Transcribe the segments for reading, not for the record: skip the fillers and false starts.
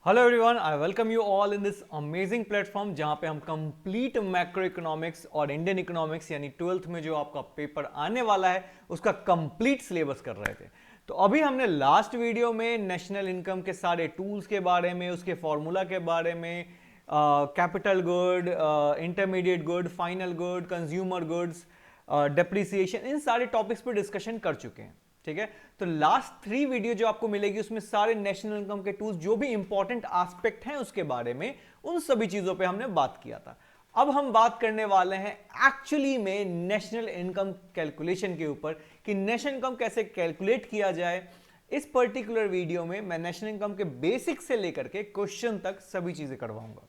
Hello everyone, I welcome you all in this amazing platform जहां पे हम complete macro economics और Indian economics यानी 12th में जो आपका पेपर आने वाला है उसका कंप्लीट सिलेबस कर रहे थे। तो अभी हमने लास्ट वीडियो में नेशनल इनकम के सारे टूल्स के बारे में, उसके फॉर्मूला के बारे में, capital good, intermediate good, final good, consumer goods, depreciation, इन सारे टॉपिक्स पर डिस्कशन कर चुके हैं। ठीक है, तो लास्ट 3 वीडियो जो आपको मिलेगी उसमें सारे नेशनल इनकम के टूल्स जो भी इंपॉर्टेंट एस्पेक्ट हैं उसके बारे में, उन सभी चीजों पे हमने बात किया था। अब हम बात करने वाले हैं एक्चुअली में नेशनल इनकम कैलकुलेशन के ऊपर कि नेशनल इनकम कैसे कैलकुलेट किया जाए। इस पर्टिकुलर वीडियो में मैं नेशनल इनकम के बेसिक से लेकर के क्वेश्चन तक सभी चीजें करवाऊंगा।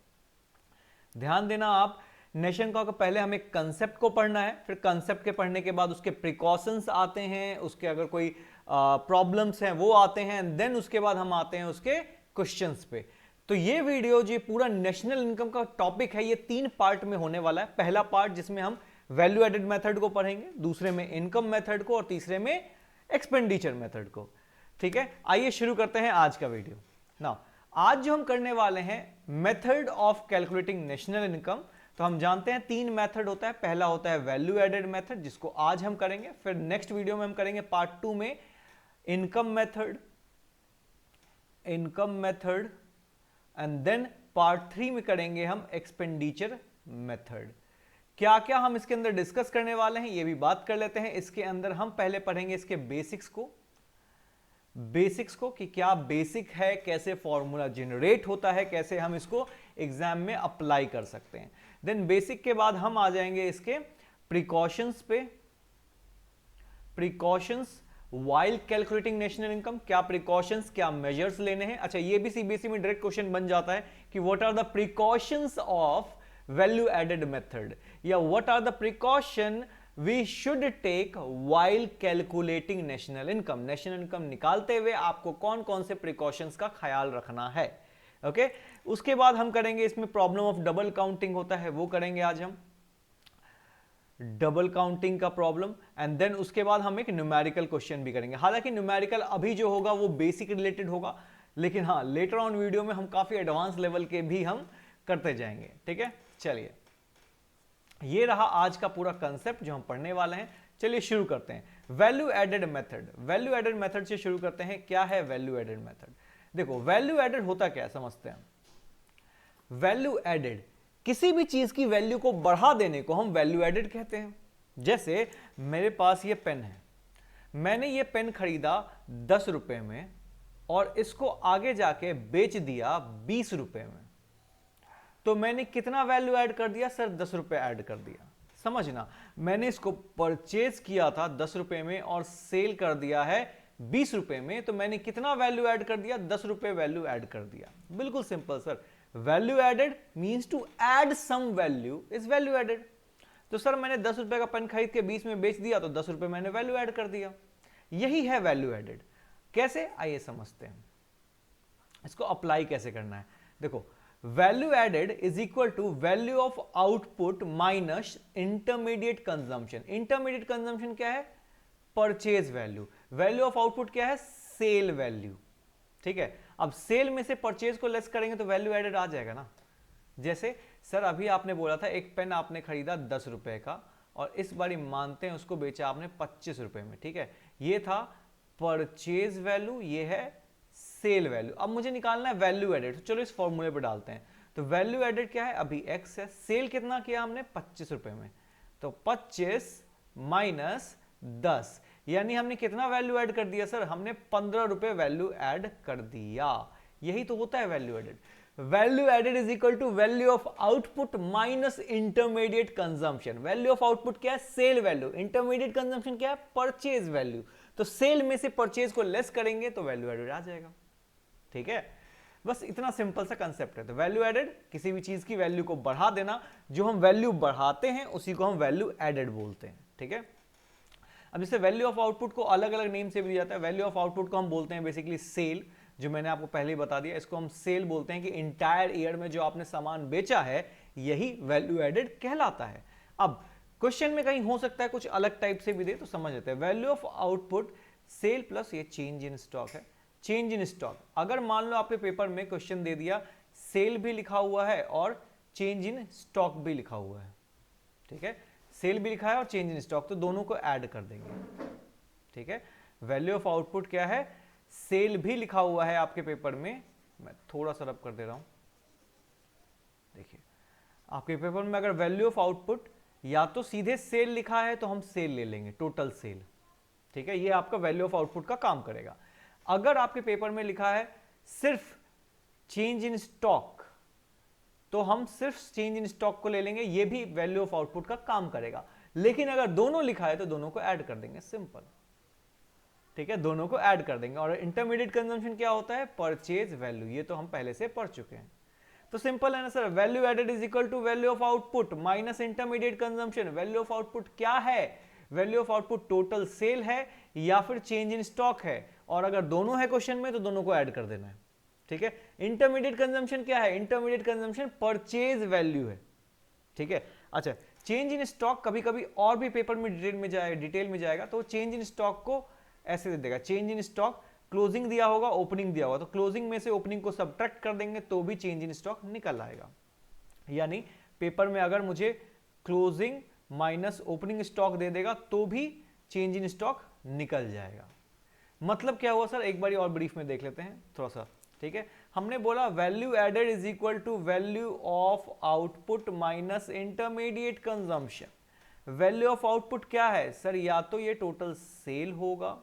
ध्यान देना, आप नेशनल इनकम का पहले हमें कंसेप्ट को पढ़ना है, फिर कंसेप्ट के पढ़ने के बाद उसके प्रिकॉशंस आते हैं, उसके अगर कोई प्रॉब्लम्स हैं वो आते हैं, देन उसके बाद हम आते हैं उसके क्वेश्चंस पे। तो ये वीडियो जो पूरा नेशनल इनकम का टॉपिक है ये 3 पार्ट में होने वाला है। पहला पार्ट जिसमें हम वैल्यू एडेड मेथड को पढ़ेंगे, दूसरे में इनकम मेथड को और तीसरे में एक्सपेंडिचर मेथड को। ठीक है, आइए शुरू करते हैं आज का वीडियो। नाउ आज जो हम करने वाले हैं method of calculating national income, तो हम जानते हैं 3 मेथड होता है। पहला होता है वैल्यू एडेड मेथड जिसको आज हम करेंगे, फिर नेक्स्ट वीडियो में हम करेंगे पार्ट 2 में income method and then part 3 में करेंगे हम एक्सपेंडिचर मेथड। क्या क्या हम इसके अंदर डिस्कस करने वाले हैं ये भी बात कर लेते हैं। इसके अंदर हम पहले पढ़ेंगे इसके बेसिक्स को कि क्या बेसिक है, कैसे फॉर्मूला जनरेट होता है, कैसे हम इसको एग्जाम में अप्लाई कर सकते हैं। देन बेसिक के बाद हम आ जाएंगे इसके प्रिकॉशंस पे। Precautions while calculating national income, क्या प्रिकॉशंस, क्या मेजर्स लेने हैं। अच्छा, ये भी सीबीएसई में डायरेक्ट क्वेश्चन बन जाता है कि what are the precautions of value added method, या what are the precaution we should take while calculating national income. National income निकालते हुए आपको कौन कौन से प्रिकॉशंस का ख्याल रखना है। ओके, उसके बाद हम करेंगे इसमें प्रॉब्लम ऑफ डबल काउंटिंग होता है वो करेंगे आज हम, डबल काउंटिंग का प्रॉब्लम। एंड देन उसके बाद हम एक न्यूमेरिकल क्वेश्चन भी करेंगे। हालांकि न्यूमेरिकल अभी जो होगा वो बेसिक रिलेटेड होगा, लेकिन हाँ लेटर ऑन वीडियो में हम काफी एडवांस लेवल के भी हम करते जाएंगे। ठीक है, चलिए ये रहा आज का पूरा कंसेप्ट जो हम पढ़ने वाले हैं। चलिए शुरू करते हैं value added method. Value added method से शुरू करते हैं। क्या है वैल्यू एडेड मेथड? देखो, वैल्यू एडेड होता क्या है समझते हैं। वैल्यू एडेड किसी भी चीज की वैल्यू को बढ़ा देने को हम वैल्यू एडेड कहते हैं। जैसे मेरे पास ये पेन है, मैंने ये पेन खरीदा 10 रुपए में और इसको आगे जाके बेच दिया 20 रुपए में, तो मैंने कितना वैल्यू ऐड कर दिया सर? 10 रुपए ऐड कर दिया। समझना, मैंने इसको परचेज किया था 10 रुपए में और सेल कर दिया है 20 रुपए में, तो मैंने कितना वैल्यू ऐड कर दिया? 10 रुपए वैल्यू ऐड कर दिया। बिल्कुल simple sir, value added means to add some value is value added. तो सर मैंने 10 रुपए का पेन खरीद के 20 में बेच दिया तो 10 रुपए मैंने वैल्यू ऐड कर दिया। यही है वैल्यू एडेड। कैसे, आइए समझते हैं इसको अप्लाई कैसे करना है। देखो, value added is equal to value of output minus intermediate consumption. Intermediate consumption क्या है? Purchase value. Value of output क्या है? Sale value. ठीक है, अब सेल में से परचेज को लेस करेंगे तो वैल्यू एडेड आ जाएगा ना। जैसे सर अभी आपने बोला था एक पेन आपने खरीदा 10 रुपए का और इस बारी मानते हैं उसको बेचा आपने 25 रुपए में। ठीक है, ये था परचेज वैल्यू, ये है सेल वैल्यू। अब मुझे निकालना है वैल्यू एडेड, तो चलो इस फॉर्मूले पे डालते हैं। तो वैल्यू एडेड क्या है? अभी x है, सेल कितना किया हमने? 25 रुपए में, तो 25 माइनस 10, यानी हमने कितना वैल्यू ऐड कर दिया सर? हमने 15 रुपए वैल्यू ऐड कर दिया। यही तो होता है value added. Value added is equal to value of output minus intermediate consumption. Value of output क्या है? Sale value. इंटरमीडिएट कंजम्पशन क्या है? Purchase value. तो सेल में से परचेज को लेस करेंगे तो वैल्यू एडेड आ जाएगा। ठीक है, बस इतना सिंपल सा कंसेप्ट है। तो वैल्यू एडेड किसी भी चीज की वैल्यू को बढ़ा देना, जो हम वैल्यू बढ़ाते हैं उसी को हम वैल्यू एडेड बोलते हैं। ठीक है, अब जैसे वैल्यू ऑफ आउटपुट को अलग अलग नेम से भी दिया जाता है। वैल्यू ऑफ आउटपुट को हम बोलते हैं बेसिकली सेल, जो मैंने आपको पहले ही बता दिया। इसको हम सेल बोलते हैं कि इंटायर ईयर में जो आपने सामान बेचा है यही वैल्यू एडेड कहलाता है। अब क्वेश्चन में कहीं हो सकता है कुछ अलग टाइप से भी दे, तो समझ लेते हैं। Value of output sale plus ये चेंज इन स्टॉक है। Change in stock. अगर मान लो आपके पेपर में क्वेश्चन दे दिया सेल भी लिखा हुआ है और चेंज इन स्टॉक भी लिखा हुआ है, ठीक है, सेल भी लिखा है और चेंज इन स्टॉक, तो दोनों को ऐड कर देंगे, ठीक है। वैल्यू ऑफ आउटपुट क्या है, सेल भी लिखा हुआ है आपके पेपर में, मैं थोड़ा सा रब कर दे रहा हूं, देखिए आपके पेपर में अगर वैल्यू ऑफ आउटपुट या तो सीधे सेल लिखा है तो हम सेल ले लेंगे, टोटल सेल, ठीक है, ये आपका वैल्यू ऑफ आउटपुट का काम करेगा। अगर आपके पेपर में लिखा है सिर्फ चेंज इन स्टॉक तो हम सिर्फ चेंज इन स्टॉक को ले लेंगे, ये भी वैल्यू ऑफ आउटपुट का काम करेगा। लेकिन अगर दोनों लिखा है तो दोनों को ऐड कर देंगे, सिंपल, ठीक है, दोनों को ऐड कर देंगे। और इंटरमीडिएट कंजम्पशन क्या होता है, परचेज वैल्यू, ये तो हम पहले से पढ़ चुके हैं। तो सिंपल है ना sir, value added is equal to value of output minus intermediate consumption. Value of output क्या है, value of output total sale है या फिर चेंज इन स्टॉक है, और अगर दोनों है क्वेश्चन में तो दोनों को ऐड कर देना है, ठीक है। इंटरमीडिएट कंजम्पशन क्या है, इंटरमीडिएट कंजम्पशन परचेज वैल्यू है, ठीक है। अच्छा, चेंज इन स्टॉक कभी कभी और भी पेपर में डिटेल में जाएगा, तो चेंज इन स्टॉक को ऐसे दे देगा, चेंज इन स्टॉक क्लोजिंग दिया होगा, ओपनिंग दिया होगा, तो क्लोजिंग में से ओपनिंग को सब्ट्रैक्ट कर देंगे तो भी चेंज इन स्टॉक निकल आएगा। यानी पेपर में अगर मुझे क्लोजिंग माइनस ओपनिंग स्टॉक दे देगा तो भी चेंज इन स्टॉक निकल जाएगा। मतलब क्या हुआ सर, एक बारी और ब्रीफ में देख लेते हैं थोड़ा सा, ठीक है। हमने बोला value added is equal to value of output minus intermediate consumption. Value of output क्या है सर, या तो ये टोटल सेल होगा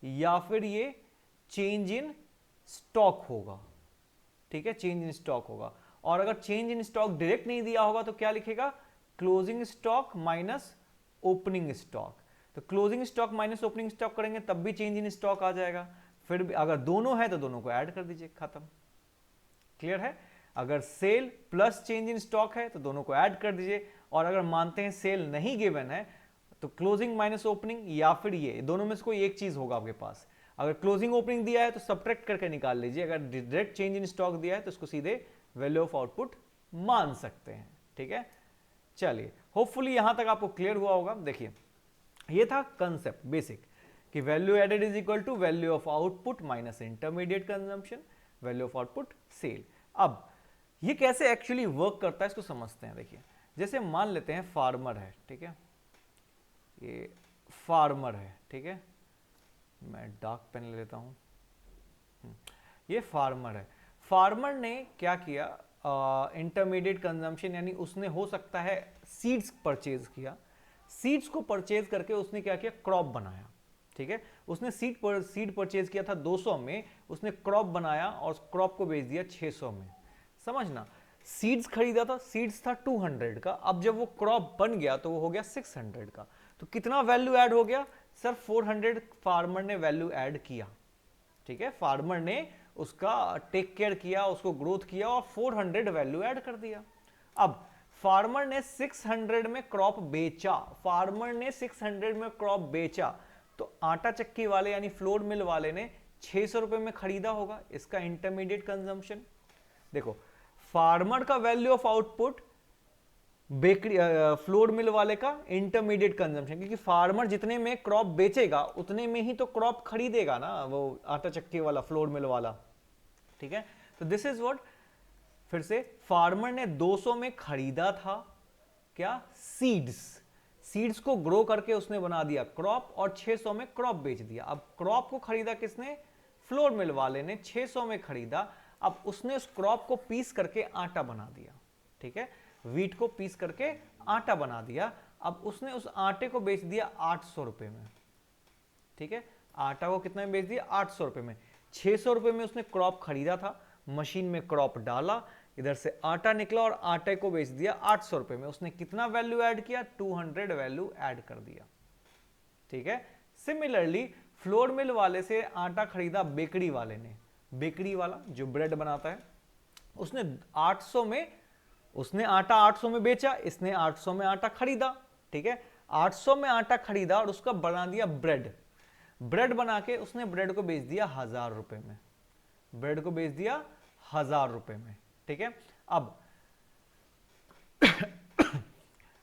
या फिर ये चेंज इन स्टॉक होगा, ठीक है, चेंज इन स्टॉक होगा। और अगर चेंज इन स्टॉक डायरेक्ट नहीं दिया होगा तो क्या लिखेगा, closing stock minus opening stock. तो closing stock minus opening stock करेंगे तब भी चेंज इन स्टॉक आ जाएगा। फिर भी अगर दोनों है तो दोनों को ऐड कर दीजिए, खत्म, क्लियर है। अगर sale plus change in stock है तो दोनों को ऐड कर दीजिए, और अगर मानते हैं सेल नहीं गिवन है तो क्लोजिंग माइनस ओपनिंग या फिर ये दोनों में से कोई एक चीज होगा आपके पास। अगर क्लोजिंग ओपनिंग दिया है तो सब्ट्रैक्ट करके निकाल लीजिए, अगर डायरेक्ट चेंज इन स्टॉक दिया है तो उसको सीधे वैल्यू ऑफ आउटपुट मान सकते हैं, ठीक है। चलिए, होपफुली यहां तक आपको क्लियर हुआ होगा। देखिए, ये था कंसेप्ट बेसिक कि value added is equal to value of output minus intermediate consumption, value of output sale. अब ये कैसे एक्चुअली वर्क करता है इसको समझते हैं। देखिए, जैसे मान लेते हैं फार्मर है, ठीक है, ये फार्मर है, ठीक है, मैं डार्क पेन ले लेता हूं, ये फार्मर है। फार्मर ने क्या किया, इंटरमीडिएट कंजम्पशन, यानी उसने हो सकता है सीड्स परचेज किया, सीड्स को परचेज करके उसने क्या किया, क्रॉप बनाया, ठीक है। उसने सीड परचेज किया था 200 में, उसने क्रॉप बनाया और क्रॉप को बेच दिया 600 में। समझना, सीड्स खरीदा था, सीड्स था 200 का, अब जब वो क्रॉप बन गया तो वो हो गया 600 का। तो कितना वैल्यू ऐड हो गया सर, 400 फार्मर ने वैल्यू ऐड किया, ठीक है। फार्मर ने उसका टेक केयर किया, उसको ग्रोथ किया और 400 वैल्यू ऐड कर दिया। अब फार्मर ने 600 में क्रॉप बेचा, फार्मर ने 600 में क्रॉप बेचा, तो आटा चक्की वाले यानी फ्लोर मिल वाले ने 600 रुपए में खरीदा होगा, इसका इंटरमीडिएट कंजम्पशन। देखो, फार्मर का value of output bakery flour mill वाले का इंटरमीडिएट कंजम्पशन, क्योंकि फार्मर जितने में क्रॉप बेचेगा उतने में ही तो क्रॉप खरीदेगा ना, वो आटा चक्की वाला फ्लोर मिल वाला, ठीक है। तो दिस इज व्हाट, फिर से फार्मर ने 200 में खरीदा था क्या, सीड्स को ग्रो करके उसने बना दिया क्रॉप और 600 में क्रॉप बेच दिया। अब क्रॉप को खरीदा किसने, फ्लोर मिल वाले ने 600 में खरीदा, अब उसने उस क्रॉप को पीस करके आटा बना दिया, ठीक है, व्हीट को पीस करके आटा बना दिया। अब उसने उस आटे को बेच दिया 800 रुपए में, ठीक है, आटा को कितना में बेच दिया, 800 रुपए में। 600 रुपए में उसने क्रॉप खरीदा था, मशीन में क्रॉप डाला, इधर से आटा निकला और आटे को बेच दिया 800 रुपए में। उसने कितना वैल्यू ऐड किया, 200 वैल्यू ऐड कर दिया, ठीक है। सिमिलरली फ्लोर मिल वाले से आटा खरीदा बेकरी वाले ने, बेकरी वाला जो ब्रेड बनाता है, उसने 800 में, उसने आटा 800 में बेचा, इसने 800 में आटा खरीदा, ठीक है। 800 में आटा खरीदा और उसका बना दिया ब्रेड बना के उसने ब्रेड को बेच दिया 1000 रुपए में, ब्रेड को बेच दिया 1000 रुपए में, ठीक है। अब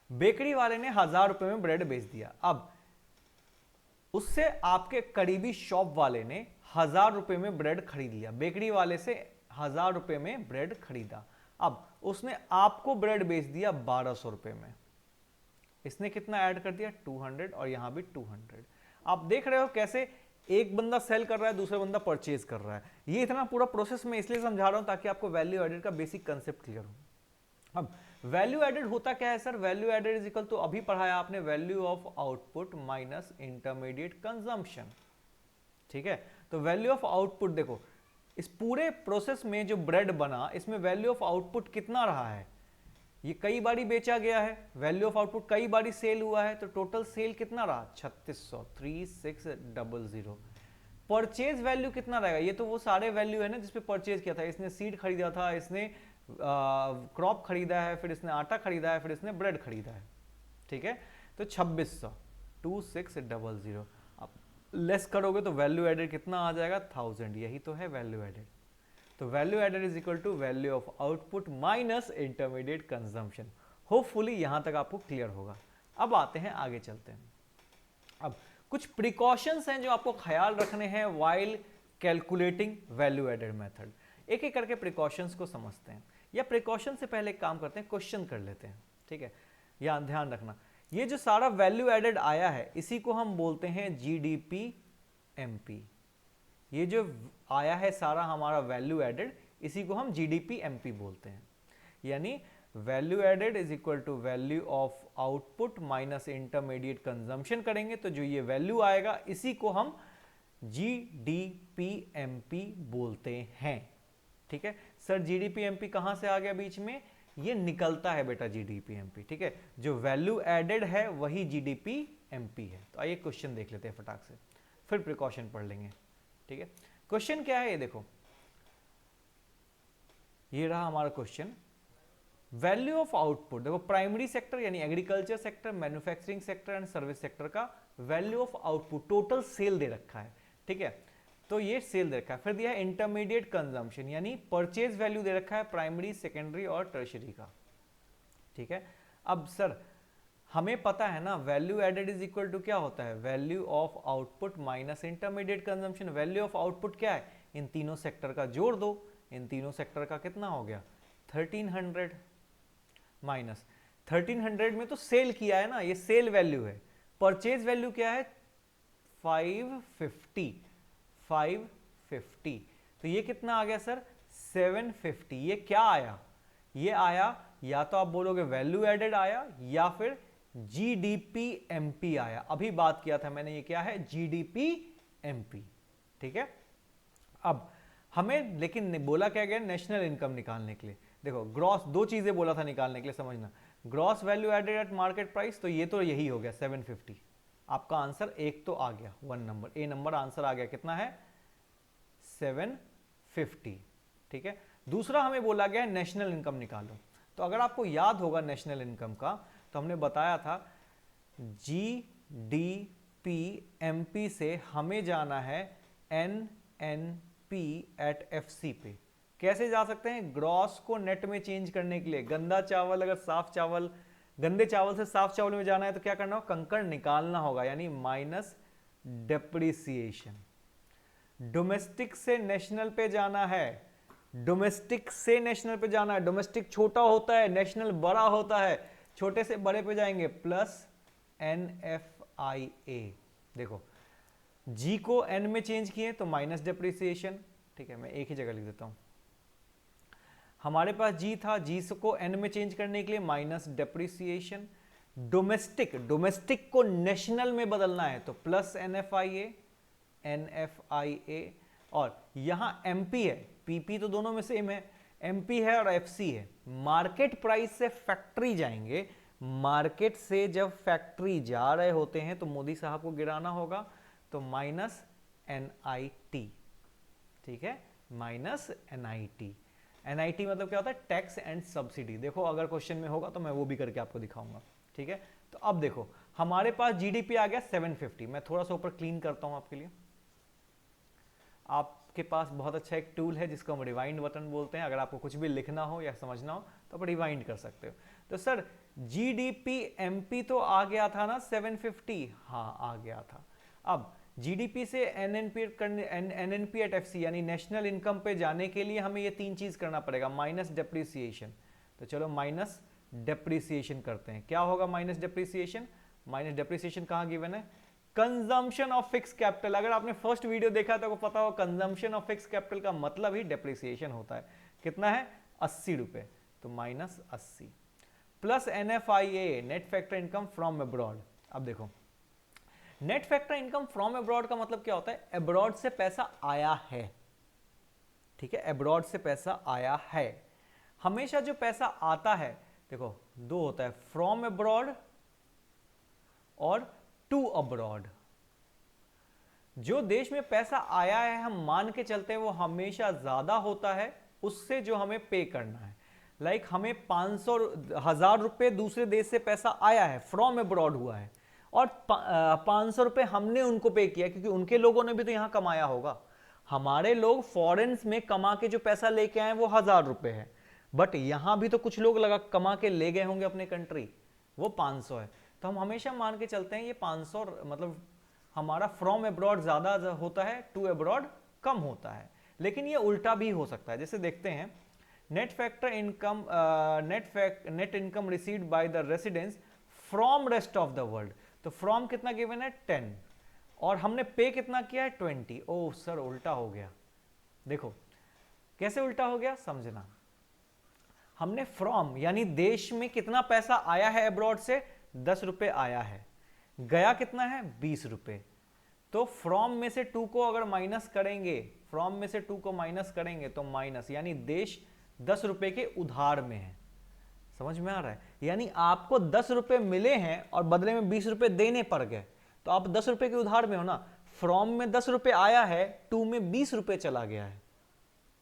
बेकरी वाले ने 1000 रुपए में ब्रेड बेच दिया, अब उससे आपके करीबी शॉप वाले ने 1000 रुपए में ब्रेड खरीद लिया, बेकरी वाले से 1000 रुपए में ब्रेड खरीदा। अब उसने आपको ब्रेड बेच दिया 1200 रुपए में, इसने कितना ऐड कर दिया 200, और यहां भी 200। आप देख रहे हो कैसे एक बंदा सेल कर रहा है, दूसरा बंदा परचेज कर रहा है। ये इतना पूरा प्रोसेस मैं इसलिए समझा रहा हूं ताकि आपको वैल्यू एडेड का बेसिक कंसेप्ट क्लियर हो। अब वैल्यू एडेड होता क्या है sir? Value added is equal to, अभी पढ़ाया आपने, value of output minus intermediate consumption. ठीक है, तो वैल्यू ऑफ आउटपुट देखो, इस पूरे प्रोसेस में जो ब्रेड बना, इसमें वैल्यू ऑफ आउटपुट कितना रहा है? ये कई बारी बेचा गया है, वैल्यू ऑफ आउटपुट कई बारी सेल हुआ है, तो टोटल सेल कितना रहा? 3600, 3600। परचेज वैल्यू कितना रहेगा? ये तो वो सारे वैल्यू है ना जिसपे परचेज किया था। इसने सीड खरीदा था, इसने क्रॉप खरीदा है, फिर इसने आटा खरीदा है, फिर इसने ब्रेड खरीदा है। ठीक है, तो 2600, 2600। आप लेस करोगे तो वैल्यू एडेड कितना आ जाएगा? 1000। यही तो है वैल्यू एडेड। तो value added is equal to value of output minus intermediate consumption. Hopefully यहां तक आपको क्लियर होगा। अब आते हैं, आगे चलते हैं। अब कुछ प्रिकॉशंस हैं जो आपको ख्याल रखने हैं while calculating value added method. एक एक करके प्रिकॉशंस को समझते हैं, या प्रिकॉशन से पहले एक काम करते हैं, क्वेश्चन कर लेते हैं। ठीक है, या ध्यान रखना, ये जो सारा वैल्यू एडेड आया है इसी को हम बोलते हैं जीडीपी एमपी। ये जो आया है सारा हमारा वैल्यू एडेड, इसी को हम जीडीपी एमपी बोलते हैं। यानी value added is equal to value of output minus intermediate consumption करेंगे तो जो ये वैल्यू आएगा इसी को हम जीडीपी एमपी बोलते हैं। ठीक है सर, जीडीपी एमपी कहां से आ गया बीच में? ये निकलता है बेटा जीडीपी एमपी। ठीक है, जो वैल्यू एडेड है वही जीडीपी एमपी है। तो आइए क्वेश्चन देख लेते हैं फटाक से, फिर प्रिकॉशन पढ़ लेंगे। ठीक है, क्वेश्चन क्या है ये देखो, ये रहा हमारा क्वेश्चन। वैल्यू ऑफ आउटपुट देखो, प्राइमरी सेक्टर यानी agriculture sector, manufacturing sector and service sector का value of output total sale दे रखा है। ठीक है, तो ये सेल दे रखा है। फिर दिया है इंटरमीडिएट कंजम्पशन यानी परचेज वैल्यू दे रखा है प्राइमरी, सेकेंडरी और टर्शियरी का। ठीक है, अब सर हमें पता है ना value added is equal to क्या होता है? Value of output minus intermediate consumption. Value of output क्या है? इन तीनों सेक्टर का जोड़ दो, इन तीनों सेक्टर का कितना हो गया? 1300 माइनस 1300 में तो सेल किया है ना, ये सेल वैल्यू है। परचेज वैल्यू क्या है? 550। तो ये कितना आ गया सर? 750। ये क्या आया? ये आया, या तो आप बोलोगे वैल्यू एडेड आया या फिर जीडीपी एमपी आया। अभी बात किया था मैंने, ये क्या है? GDP MP. ठीक है, अब हमें लेकिन बोला क्या गया? नेशनल इनकम निकालने के लिए। देखो ग्रॉस, दो चीजें बोला था निकालने के लिए, समझना। Gross value added at market price, तो ये तो यही हो गया 750। आपका आंसर एक तो आ गया, 1 नंबर, ए नंबर आंसर आ गया, कितना है? 750। ठीक है, दूसरा हमें बोला गया है नेशनल इनकम निकालो। तो अगर आपको याद होगा नेशनल इनकम का, तो हमने बताया था जीडीपी एमपी से हमें जाना है एनएनपी एट एफसी पे। कैसे जा सकते हैं? ग्रॉस को नेट में चेंज करने के लिए गंदा चावल अगर साफ चावल, गंदे चावल से साफ चावल में जाना है तो क्या करना होगा? कंकड़ निकालना होगा, यानी माइनस डेप्रिसिएशन। डोमेस्टिक से नेशनल पे जाना है, डोमेस्टिक से नेशनल पे जाना है। डोमेस्टिक छोटा होता है, नेशनल बड़ा होता है, छोटे से बड़े पे जाएंगे, प्लस NFIA। देखो जी को एन में चेंज किए तो माइनस डेप्रिसिएशन। ठीक है, मैं एक ही जगह लिख देता हूं। हमारे पास जी था, जी को एन में चेंज करने के लिए माइनस डेप्रिसिएशन। डोमेस्टिक, डोमेस्टिक को नेशनल में बदलना है तो प्लस NFIA। और यहां एमपी है, पीपी तो दोनों में सेम है, एमपी है और एफसी है। मार्केट प्राइस से फैक्ट्री जाएंगे, मार्केट से जब फैक्ट्री जा रहे होते हैं तो मोदी साहब को गिराना होगा, तो माइनस NIT। ठीक है, माइनस NIT। NIT मतलब क्या होता है? Tax and subsidy. देखो अगर क्वेश्चन में होगा तो मैं वो भी करके आपको दिखाऊंगा। ठीक है, तो अब देखो हमारे पास जीडीपी आ गया 750। मैं थोड़ा सा ऊपर क्लीन करता हूं आपके लिए। आपके पास बहुत अच्छा एक टूल है जिसको हम रिवाइंड बटन बोलते हैं। अगर आपको कुछ भी लिखना हो या समझना हो तो आप रिवाइंड कर सकते हो। तो सर जीडीपी एमपी तो आ गया था ना 750? हाँ आ गया था। अब जीडीपी से एनएनपी एट एफसी यानी नेशनल इनकम पे जाने के लिए हमें ये 3 चीज करना पड़ेगा, माइनस डेप्रिसिएशन। तो चलो माइनस डेप्रिसिएशन करते हैं। क्या होगा माइनस डेप्रिसिएशन? माइनस डेप्रिसिएशन कहाँ गिवन है? Consumption of fix capital. अगर आपने फर्स्ट वीडियो देखा तो आपको पता होगा कंजम्पशन ऑफ फिक्स कैपिटल का मतलब ही डेप्रिसिएशन होता है। कितना है? 80 रुपए, तो minus 80 plus NFIA net factor income from abroad. अब देखो net factor income from abroad का मतलब क्या होता है? अब्रॉड से पैसा आया है, ठीक है, अब्रॉड से पैसा आया है। हमेशा जो पैसा आता है देखो दो होता है, फ्रॉम अब्रॉड और टू अब्रॉड। जो देश में पैसा आया है हम मान के चलते हैं वो हमेशा ज्यादा होता है उससे जो हमें पे करना है। लाइक हमें 500,000 रुपए दूसरे देश से पैसा आया है, फ्रॉम अब्रॉड हुआ है, और 500 रुपए हमने उनको पे किया क्योंकि उनके लोगों ने भी तो यहां कमाया होगा। हमारे लोग फॉरेन्स में कमा के जो पैसा लेके आए वो 1000 रुपए है, बट यहां भी तो कुछ लोग लगा कमा के ले गए होंगे अपने कंट्री, वो 500 है। तो हम हमेशा मान के चलते हैं ये 500 मतलब हमारा फ्रॉम अब्रॉड ज्यादा होता है, टू अब्रॉड कम होता है। लेकिन ये उल्टा भी हो सकता है। जैसे देखते हैं net factor income, net income received by the residents from rest of the world. तो फ्रॉम कितना गिवन है? 10, और हमने पे कितना किया है? 20। ओह सर उल्टा हो गया। देखो कैसे उल्टा हो गया समझना। हमने फ्रॉम यानी देश में कितना पैसा आया है अब्रॉड से? 10 रुपए आया है, गया कितना है? 20 रुपए। तो फ्रॉम में से 2 को अगर माइनस करेंगे, फ्रॉम में से 2 को माइनस करेंगे तो माइनस, यानी देश 10 रुपए के उधार में है। समझ में आ रहा है? यानी आपको 10 रुपए मिले हैं और बदले में 20 रुपए देने पड़ गए, तो आप 10 रुपए के उधार में हो ना। फ्रॉम में 10 रुपए आया है, 2 में 20 रुपए चला गया है,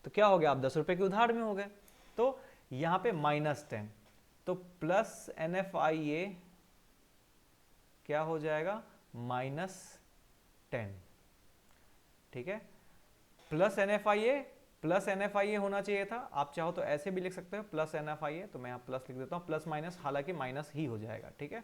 तो क्या हो गया? आप 10 रुपए के उधार में हो गए। तो यहां पे -10, तो प्लस NFIA क्या हो जाएगा? -10, ठीक है। प्लस NFIA होना चाहिए था। आप चाहो तो ऐसे भी लिख सकते हो प्लस NFIA, तो मैं यहां प्लस लिख देता हूं, प्लस माइनस, हालांकि माइनस ही हो जाएगा, ठीक है।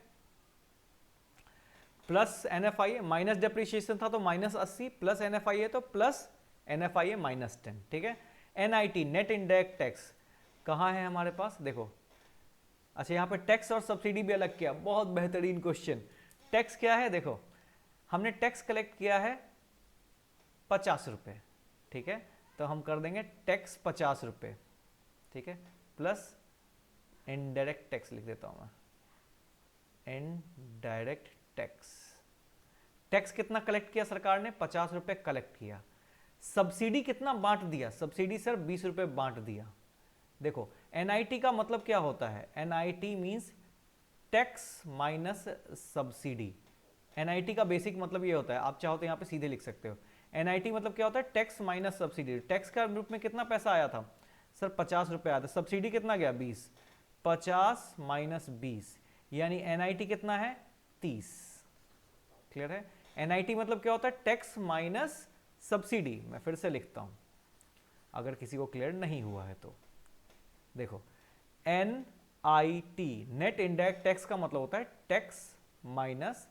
प्लस NFIA, माइनस डेप्रिसिएशन था तो -80, प्लस NFIA तो प्लस NFIA -10, ठीक है। NIT नेट इनडायरेक्ट टैक्स कहां है हमारे पास? देखो अच्छा यहां पे टैक्स और सब्सिडी भी अलग किया, बहुत बेहतरीन क्वेश्चन। टैक्स क्या है? देखो हमने टैक्स कलेक्ट किया है 50 रुपए, ठीक है, तो हम कर देंगे टैक्स 50 रुपए, ठीक है, प्लस इनडायरेक्ट टैक्स लिख देता हूं मैं, इनडायरेक्ट टैक्स। टैक्स कितना कलेक्ट किया सरकार ने? 50 रुपए कलेक्ट किया। सब्सिडी कितना बांट दिया? सब्सिडी सर 20 रुपए बांट दिया। देखो NIT का मतलब क्या होता है? NIT means tax minus subsidy. NIT का बेसिक मतलब ये होता है, आप चाहो तो यहां पे सीधे लिख सकते हो। NIT मतलब क्या होता है? Tax minus subsidy. टैक्स का रूप में कितना पैसा आया था सर? 50 रुपए आया था। सब्सिडी कितना गया? 20। 50 माइनस 20 यानी NIT कितना है? 30। क्लियर है? NIT मतलब क्या होता है? Tax minus subsidy. मैं फिर से लिखता हूं अगर किसी को क्लियर नहीं हुआ है तो। देखो NIT नेट इनडायरेक्ट टैक्स का मतलब होता है टैक्स माइनस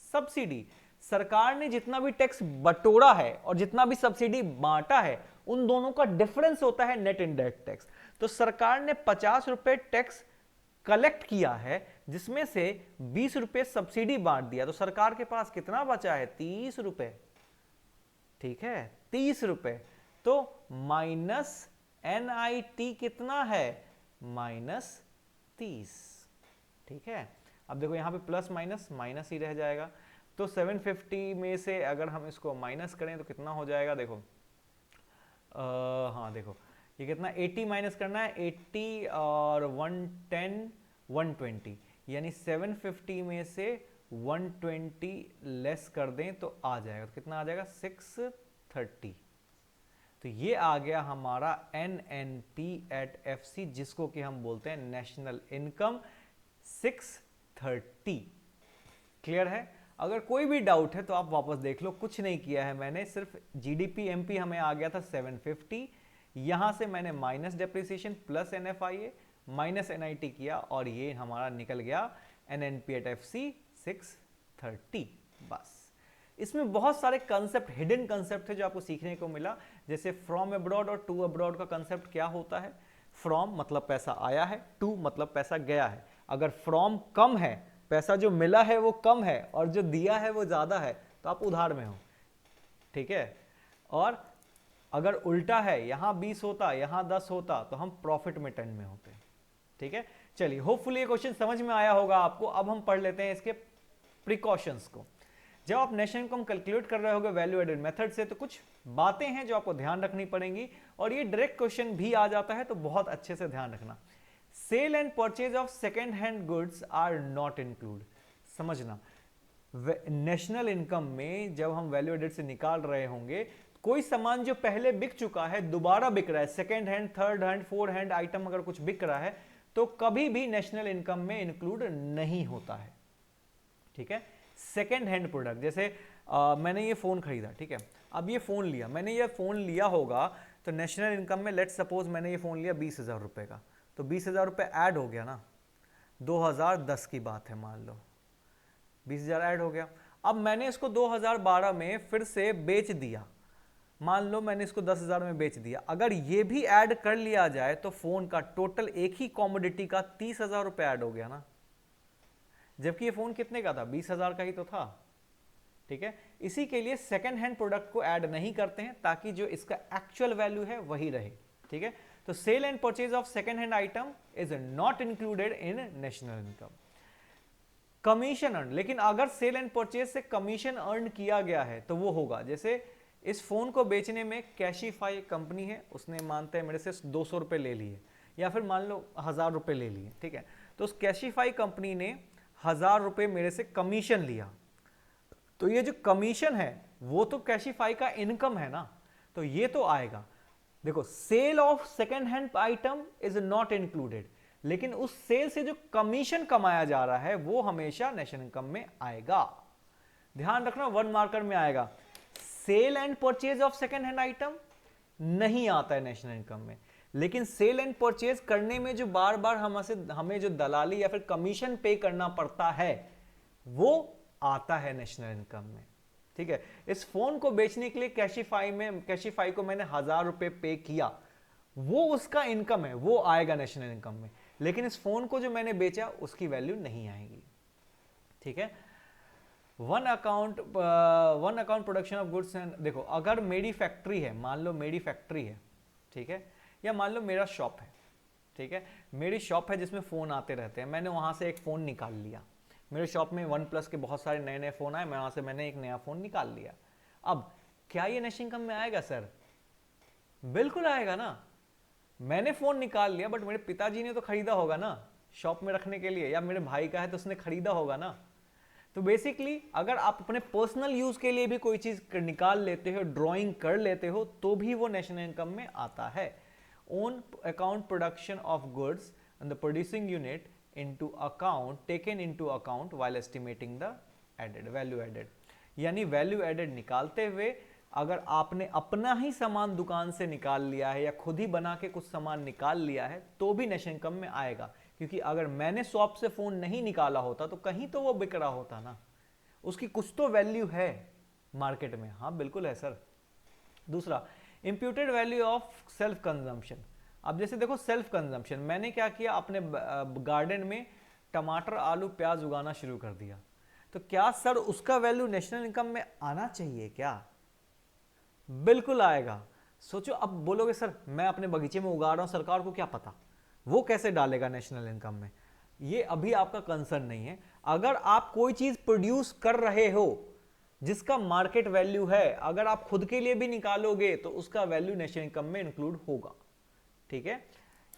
सब्सिडी। सरकार ने जितना भी टैक्स बटोरा है और जितना भी सब्सिडी बांटा है उन दोनों का डिफरेंस होता है नेट इनडायरेक्ट टैक्स। तो सरकार ने 50 रुपए टैक्स कलेक्ट किया है जिसमें से 20 रुपए सब्सिडी बांट दिया, तो सरकार के पास कितना बचा है? 30 रुपए, ठीक है, 30 रुपए। तो माइनस NIT कितना है? -30, ठीक है। अब देखो यहां पे प्लस माइनस माइनस ही रह जाएगा, तो 750 में से अगर हम इसको माइनस करें तो कितना हो जाएगा? देखो हाँ देखो ये कितना, 80 माइनस करना है, 80 और 110 120, यानी 750 में से 120 लेस कर दें तो आ जाएगा, तो कितना आ जाएगा? 630। तो ये आ गया हमारा NNP एट FC, जिसको कि हम बोलते हैं नेशनल इनकम 630। क्लियर है? अगर कोई भी डाउट है तो आप वापस देख लो, कुछ नहीं किया है मैंने, सिर्फ GDP MP हमें आ गया था 750, यहां से मैंने minus depreciation plus NFIA minus NIT किया और ये हमारा निकल गया NNP एट FC 630। बस इसमें बहुत सारे कंसेप्ट, हिडन कंसेप्ट थे जो आपको सीखने को मिला, जैसे फ्रॉम अब्रॉड और टू अब्रॉड का कंसेप्ट क्या होता है। फ्रॉम मतलब पैसा आया है, टू मतलब पैसा गया है। अगर फ्रॉम कम है, पैसा जो मिला है वो कम है और जो दिया है वो ज्यादा है, तो आप उधार में हो, ठीक है। और अगर उल्टा है, यहां 20 होता यहां 10 होता, तो हम प्रॉफिट में 10 में होते, ठीक है। चलिए, होपफुली ये क्वेश्चन समझ में आया होगा आपको। अब हम पढ़ लेते हैं इसके प्रिकॉशंस को। जब आप नेशनल इनकम कैलकुलेट कर रहे होगे वैल्यू एडेड मेथड से, तो कुछ बातें हैं जो आपको ध्यान रखनी पड़ेंगी, और ये डायरेक्ट क्वेश्चन भी आ जाता है, तो बहुत अच्छे से ध्यान रखना। Sale and purchase of second hand goods are not include. समझना, नेशनल इनकम में जब हम वैल्यू एडेड से निकाल रहे होंगे, कोई सामान जो पहले बिक चुका है दोबारा बिक रहा है, second hand, third hand, fourth hand item अगर कुछ बिक रहा है, तो कभी भी नेशनल इनकम में इंक्लूड नहीं होता है, ठीक है। सेकेंड हैंड प्रोडक्ट, जैसे मैंने ये फोन खरीदा, ठीक है, अब ये फोन लिया, मैंने ये फोन लिया होगा, तो नेशनल इनकम में लेट्स सपोज मैंने ये फोन लिया 20,000 रुपए का, तो 20,000 रुपए ऐड हो गया ना, 2010 की बात है, मान लो 20,000 ऐड हो गया। अब मैंने इसको 2012 में फिर से बेच दिया, मान लो मैंने इसको 10,000 में बेच दिया। अगर ये भी ऐड कर लिया जाए तो फोन का टोटल एक ही कॉमोडिटी का 30,000 रुपए ऐड हो गया ना, जबकि ये फोन कितने का था, 20,000 का ही तो था, ठीक है। इसी के लिए सेकेंड हैंड प्रोडक्ट को ऐड नहीं करते हैं, ताकि जो इसका एक्चुअल वैल्यू है वही रहे, ठीक है। तो sale and purchase of second hand item is not included in national income. Commission earn, लेकिन अगर सेल एंड परचेज से कमीशन अर्न किया गया है तो वो होगा। जैसे इस फोन को बेचने में कैशिफाई कंपनी है, उसने मानते हैं मेरे से 200 रुपए ले लिए, या फिर मान लो 1,000 रुपए ले लिए, ठीक है। तो उस कैशिफाई कंपनी ने 1,000 रुपए मेरे से कमीशन लिया, तो ये जो कमीशन है वो तो कैशिफाई का इनकम है ना, तो ये तो आएगा। देखो, sale of second hand item is not included, लेकिन उस सेल से जो कमीशन कमाया जा रहा है वो हमेशा नेशनल इनकम में आएगा। ध्यान रखना, 1 मार्कर में आएगा। Sale and purchase of second hand item नहीं आता है नेशनल इनकम में, लेकिन सेल एंड परचेज करने में जो बार बार हमें जो दलाली या फिर कमीशन पे करना पड़ता है वो आता है नेशनल इनकम में, ठीक है। इस फोन को बेचने के लिए कैशिफाई को मैंने 1,000 रुपए पे किया, वो उसका इनकम है, वो आएगा नेशनल इनकम में, लेकिन इस फोन को जो मैंने बेचा उसकी वैल्यू नहीं आएगी, ठीक है। One account production of goods and, देखो अगर मेरी फैक्ट्री है, मान लो मेरी फैक्ट्री है, ठीक है, या मान लो मेरा शॉप है, ठीक है, मेरी शॉप है जिसमें फ़ोन आते रहते हैं, मैंने वहाँ से एक फ़ोन निकाल लिया, मेरे शॉप में OnePlus के बहुत सारे नए नए फ़ोन आए, मैं वहाँ से मैंने एक नया फ़ोन निकाल लिया। अब क्या ये नेशनल इनकम में आएगा सर? बिल्कुल आएगा ना। मैंने फ़ोन निकाल लिया, बट मेरे पिताजी ने तो खरीदा होगा ना शॉप में रखने के लिए, या मेरे भाई का है तो उसने खरीदा होगा ना। तो बेसिकली अगर आप अपने पर्सनल यूज़ के लिए भी कोई चीज़ निकाल लेते हो, ड्राइंग कर लेते हो, तो भी वो नेशनल इनकम में आता है। Own account production of goods and the producing unit into account taken into account while estimating the added value added, यानी वैल्यू एडेड निकालते हुए अगर आपने अपना ही सामान दुकान से निकाल लिया है या खुद ही बना के कुछ सामान निकाल लिया है तो भी नेशनल इनकम में आएगा, क्योंकि अगर मैंने शॉप से फोन नहीं निकाला होता तो कहीं तो वो बिक रहा होता ना, उसकी कुछ तो वैल्यू है मार्केट में। हाँ बिल्कुल है सर। दूसरा, imputed value of self consumption. अब जैसे देखो सेल्फ कंजम्पशन, मैंने क्या किया, अपने गार्डन में टमाटर आलू प्याज उगाना शुरू कर दिया, तो क्या सर उसका वैल्यू नेशनल इनकम में आना चाहिए क्या? बिल्कुल आएगा। सोचो, अब बोलोगे सर मैं अपने बगीचे में उगा रहा हूं, सरकार को क्या पता, वो कैसे डालेगा नेशनल इनकम में? ये अभी आपका कंसर्न नहीं है। अगर आप कोई चीज प्रोड्यूस कर रहे हो जिसका मार्केट वैल्यू है, अगर आप खुद के लिए भी निकालोगे तो उसका वैल्यू नेशनल इनकम में इंक्लूड होगा, ठीक है।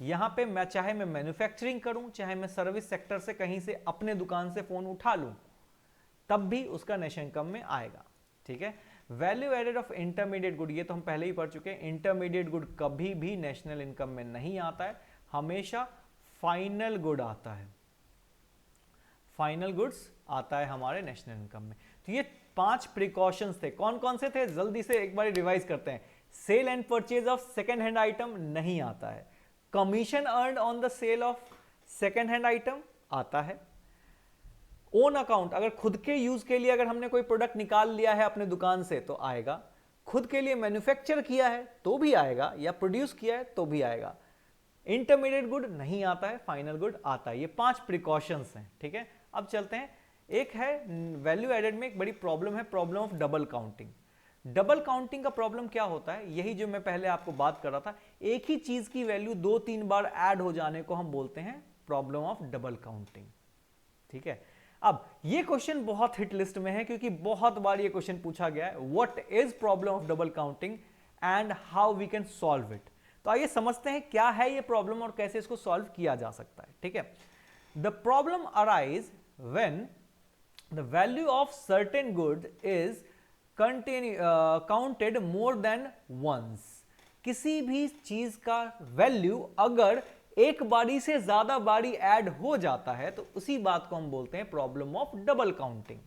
यहां पे मैं चाहे मैं मैन्युफैक्चरिंग करूं, चाहे मैं सर्विस सेक्टर से कहीं से अपने दुकान से फोन उठा लूं, तब भी उसका नेशनल इनकम में आएगा, ठीक है। Value added of intermediate good, ये तो हम पहले ही पढ़ चुके हैं। इंटरमीडिएट गुड कभी भी नेशनल इनकम में नहीं आता है, हमेशा फाइनल गुड आता है, फाइनल गुड्स आता है हमारे नेशनल इनकम में। तो ये 5 प्रिकॉशंस थे। कौन कौन से थे, जल्दी से एक बार रिवाइज करते हैं। Sale and purchase of second hand item नहीं आता है, commission earned on the sale of second hand item आता है, ओन अकाउंट, अगर खुद के यूज के लिए अगर हमने कोई प्रोडक्ट निकाल लिया है अपने दुकान से तो आएगा, खुद के लिए मैन्युफैक्चर किया है तो भी आएगा, या प्रोड्यूस किया है तो भी आएगा। इंटरमीडिएट गुड नहीं आता है, फाइनल गुड आता है। ये 5 प्रिकॉशंस हैं, ठीक है। अब चलते हैं, एक है वैल्यू एडेड में एक बड़ी प्रॉब्लम है, problem of double counting. Double counting का प्रॉब्लम क्या होता है, यही जो मैं पहले आपको बात कर रहा था, एक ही चीज की वैल्यू 2-3 बार ऐड हो जाने को हम बोलते हैं प्रॉब्लम ऑफ डबल काउंटिंग, ठीक है। अब ये क्वेश्चन बहुत हिट लिस्ट में है क्योंकि बहुत बार ये क्वेश्चन पूछा गया है, what is problem of double counting and how we can solve it. तो आइए समझते हैं क्या है ये प्रॉब्लम और कैसे इसको सॉल्व किया जा सकता है, ठीक है। The problem arise when the value of certain good is counted more than once. किसी भी चीज का वैल्यू अगर एक बारी से ज्यादा बारी ऐड हो जाता है तो उसी बात को हम बोलते हैं प्रॉब्लम ऑफ डबल काउंटिंग,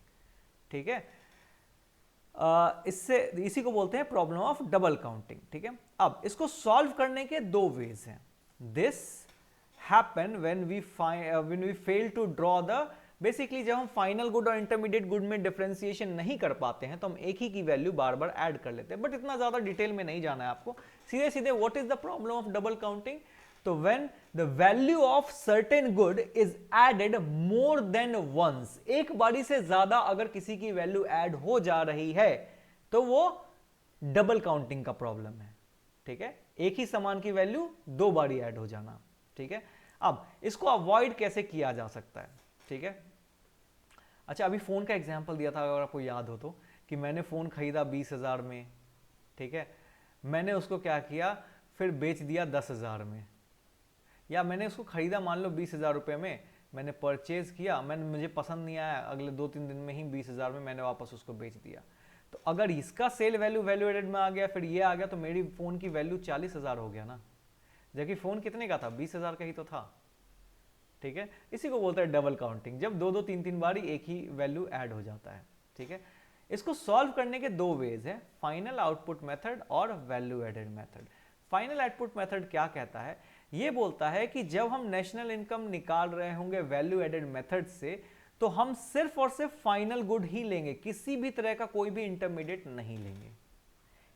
ठीक है। इसी को बोलते हैं प्रॉब्लम ऑफ डबल काउंटिंग, ठीक है। अब इसको सॉल्व करने के 2 वेज हैं। This happen when we fail to draw the, basically जब हम फाइनल गुड और इंटरमीडिएट गुड में डिफरेंशिएशन नहीं कर पाते हैं तो हम एक ही की वैल्यू बार बार ऐड कर लेते हैं, बट इतना ज्यादा डिटेल में नहीं जाना है आपको, सीधे सीधे what is the problem of double counting. तो when the value of certain good is added more than once, एक बारी से ज्यादा अगर किसी की वैल्यू ऐड हो जा रही है तो वो डबल काउंटिंग का प्रॉब्लम है, ठीक है। एक ही समान की वैल्यू 2 बारी ऐड हो जाना, ठीक है। अब इसको अवॉइड कैसे किया जा सकता है, ठीक है। अच्छा, अभी फोन का एग्जांपल दिया था, अगर आपको याद हो तो, कि मैंने फोन खरीदा 20,000 में, ठीक है। मैंने उसको क्या किया, फिर बेच दिया 10,000 में, या मैंने उसको खरीदा मान लो 20,000 रुपये में, मैंने परचेज किया, मुझे पसंद नहीं आया, अगले 2-3 दिन में ही 20,000 में मैंने वापस उसको बेच दिया। तो अगर इसका सेल वैल्यू एडेड में आ गया, फिर ये आ गया, तो मेरी फोन की वैल्यू 40,000 हो गया ना, जबकि फोन कितने का था, 20,000 का ही तो था, ठीक है। इसी को बोलते हैं डबल काउंटिंग, जब 2-3 बारी एक ही वैल्यू ऐड हो जाता है, ठीक है। इसको सॉल्व करने के 2 वेज है, फाइनल आउटपुट मेथड और value added method. Final output method क्या कहता है, ये बोलता है कि जब हम नेशनल इनकम निकाल रहे होंगे वैल्यू एडेड मेथड से, तो हम सिर्फ और सिर्फ फाइनल गुड ही लेंगे, किसी भी तरह का कोई भी इंटरमीडिएट नहीं लेंगे,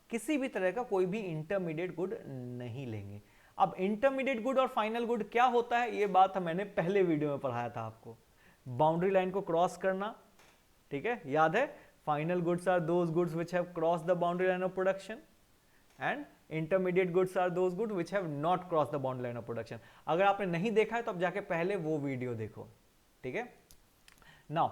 किसी भी तरह का कोई भी इंटरमीडिएट गुड नहीं लेंगे। अब इंटरमीडिएट गुड और फाइनल गुड क्या होता है, ये बात मैंने पहले वीडियो में पढ़ाया था आपको, बाउंड्री लाइन को क्रॉस करना, ठीक है, याद है। Final goods are those goods which have cross the boundary line of production and intermediate goods are those good which have not cross the boundary line of production. अगर आपने नहीं देखा है तो आप जाके पहले वो वीडियो देखो, ठीक है। नाउ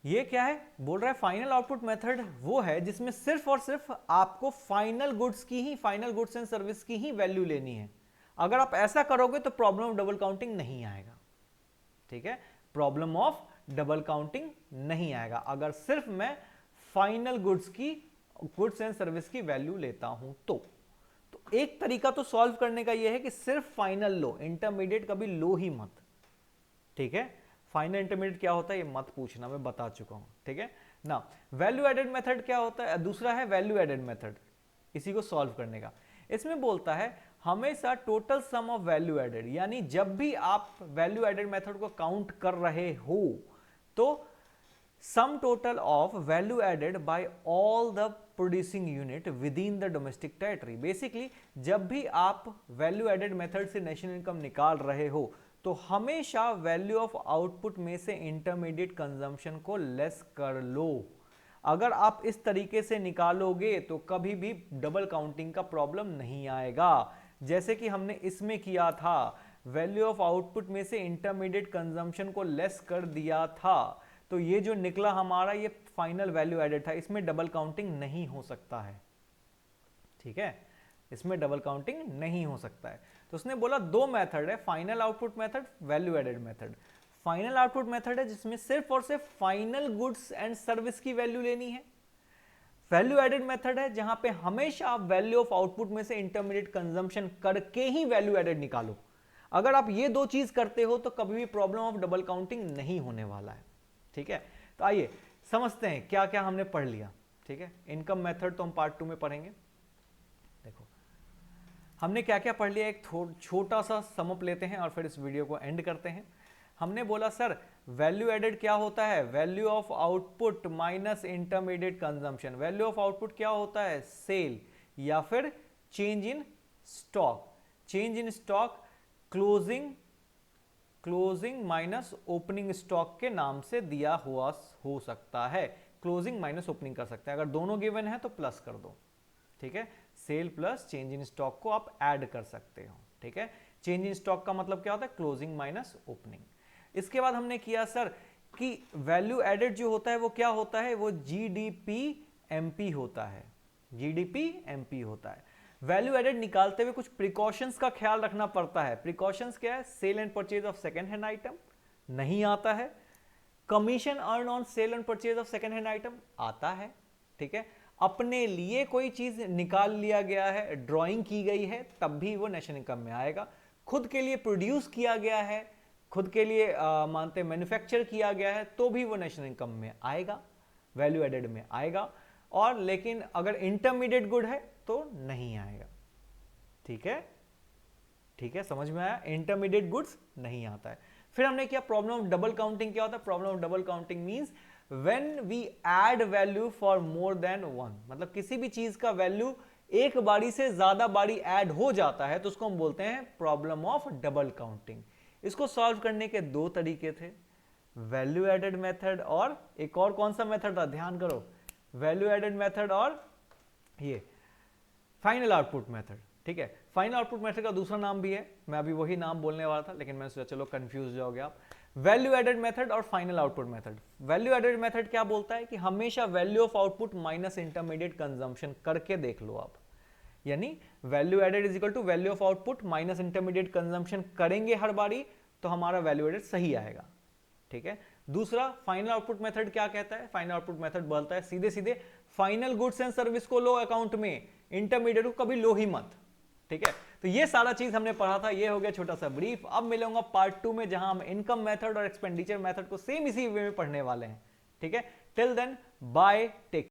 ये क्या है, बोल रहा है फाइनल आउटपुट मेथड वो है जिसमें सिर्फ और सिर्फ आपको फाइनल गुड्स की ही, फाइनल गुड्स एंड सर्विस की ही वैल्यू लेनी है। अगर आप ऐसा करोगे तो प्रॉब्लम ऑफ डबल काउंटिंग नहीं आएगा, ठीक है। प्रॉब्लम ऑफ डबल काउंटिंग नहीं आएगा अगर सिर्फ मैं फाइनल गुड्स एंड सर्विस की वैल्यू लेता हूं तो एक तरीका तो सॉल्व करने का यह है कि सिर्फ फाइनल लो, इंटरमीडिएट कभी लो ही मत, ठीक है। फाइनल इंटरमीडिएट क्या होता है ये मत पूछना, मैं बता चुका हूं, ठीक है ना। वैल्यू एडेड मेथड क्या होता है, दूसरा है वैल्यू एडेड मेथड, इसी को सॉल्व करने का। इसमें बोलता है हमेशा total sum of value added, यानी जब भी आप वैल्यू एडेड मेथड को काउंट कर रहे हो तो sum total of value added by all the producing unit within the domestic territory. Basically जब भी आप वैल्यू एडेड मेथड से नेशनल इनकम निकाल रहे हो तो हमेशा वैल्यू ऑफ आउटपुट में से इंटरमीडिएट कंजम्पशन को लेस कर लो। अगर आप इस तरीके से निकालोगे तो कभी भी डबल काउंटिंग का प्रॉब्लम नहीं आएगा, जैसे कि हमने इसमें किया था, वैल्यू ऑफ आउटपुट में से इंटरमीडिएट कंजम्पशन को लेस कर दिया था, तो ये जो निकला हमारा ये फाइनल वैल्यू एडेड था, इसमें डबल काउंटिंग नहीं हो सकता है, ठीक है, इसमें डबल काउंटिंग नहीं हो सकता है। तो उसने बोला 2 मेथड है, final output method, value added method. Final output method है जिसमें सिर्फ और सिर्फ फाइनल गुड्स एंड सर्विस की वैल्यू लेनी है। वैल्यू एडेड मेथड है जहां पे हमेशा आप वैल्यू ऑफ आउटपुट में से इंटरमीडिएट कंजम्पशन करके ही वैल्यू एडेड निकालो। अगर आप ये 2 चीज करते हो तो कभी भी प्रॉब्लम ऑफ डबल काउंटिंग नहीं होने वाला है, ठीक है। तो आइए समझते हैं क्या क्या हमने पढ़ लिया, ठीक है। इनकम मेथड तो हम पार्ट 2 में पढ़ेंगे। देखो हमने क्या क्या पढ़ लिया, एक छोटा सा समअप लेते हैं और फिर इस वीडियो को एंड करते हैं। हमने बोला सर वैल्यू एडेड क्या होता है? Value of output minus intermediate consumption. Value of output क्या होता है? सेल या फिर change in stock. Change in stock closing minus opening stock के नाम से दिया हुआ हो सकता है। क्लोजिंग माइनस ओपनिंग कर सकते हैं, अगर दोनों गिवन है तो प्लस कर दो, ठीक है। Sale plus change in stock को आप ऐड कर सकते हो, ठीक है। चेंज इन स्टॉक का मतलब क्या होता है? Closing minus opening. इसके बाद हमने किया सर कि वैल्यू एडेड जो होता है वो क्या होता है? वो जीडीपी एमपी होता है, जीडीपी एमपी होता है। वैल्यू एडेड निकालते हुए कुछ प्रिकॉशंस का ख्याल रखना पड़ता है। प्रिकॉशंस क्या है? Sale and purchase of second hand item नहीं आता है। Commission earn on sale and purchase of second hand item आता है, ठीक है। अपने लिए कोई चीज निकाल लिया गया है, ड्राइंग की गई है, तब भी वो नेशनल इनकम में आएगा। खुद के लिए प्रोड्यूस किया गया है, खुद के लिए मानते मैन्युफैक्चर किया गया है, तो भी वो नेशनल इनकम में आएगा, वैल्यू एडेड में आएगा। और लेकिन अगर इंटरमीडिएट गुड है तो नहीं आएगा, ठीक है, ठीक है, समझ में आया? इंटरमीडिएट गुड्स नहीं आता है। फिर हमने किया प्रॉब्लम ऑफ डबल काउंटिंग। क्या होता है problem of double counting? Means when we add value for more than one, मतलब किसी भी चीज का वैल्यू एक बारी से ज्यादा बारी ऐड हो जाता है तो उसको हम बोलते हैं प्रॉब्लम ऑफ डबल काउंटिंग। इसको सॉल्व करने के दो तरीके थे, वैल्यू एडेड मेथड और एक और कौन सा मेथड था? ध्यान करो, वैल्यू एडेड मेथड और ये फाइनल आउटपुट मेथड, ठीक है। फाइनल आउटपुट मेथड का दूसरा नाम भी है, मैं अभी वही नाम बोलने वाला था लेकिन मैंने सोचा चलो कंफ्यूज जाओगे आप। वैल्यू एडेड मेथड और final output method. Value added method क्या बोलता है कि हमेशा value of output minus intermediate consumption करके देख लो आप, यानी value added is equal to value of output minus intermediate consumption करेंगे हर बारी तो हमारा वैल्यू एडेड सही आएगा, ठीक है। दूसरा फाइनल आउटपुट मेथड क्या कहता है? फाइनल आउटपुट मेथड बोलता है सीधे सीधे फाइनल गुड्स एंड सर्विस को लो अकाउंट में, इंटरमीडिएट को कभी लो ही मत, ठीक है। तो ये सारा चीज हमने पढ़ा था, ये हो गया छोटा सा ब्रीफ। अब मिलूंगा पार्ट 2 में जहां हम इनकम मेथड और एक्सपेंडिचर मेथड को सेम इसी वे में पढ़ने वाले हैं, ठीक है। Till then bye, take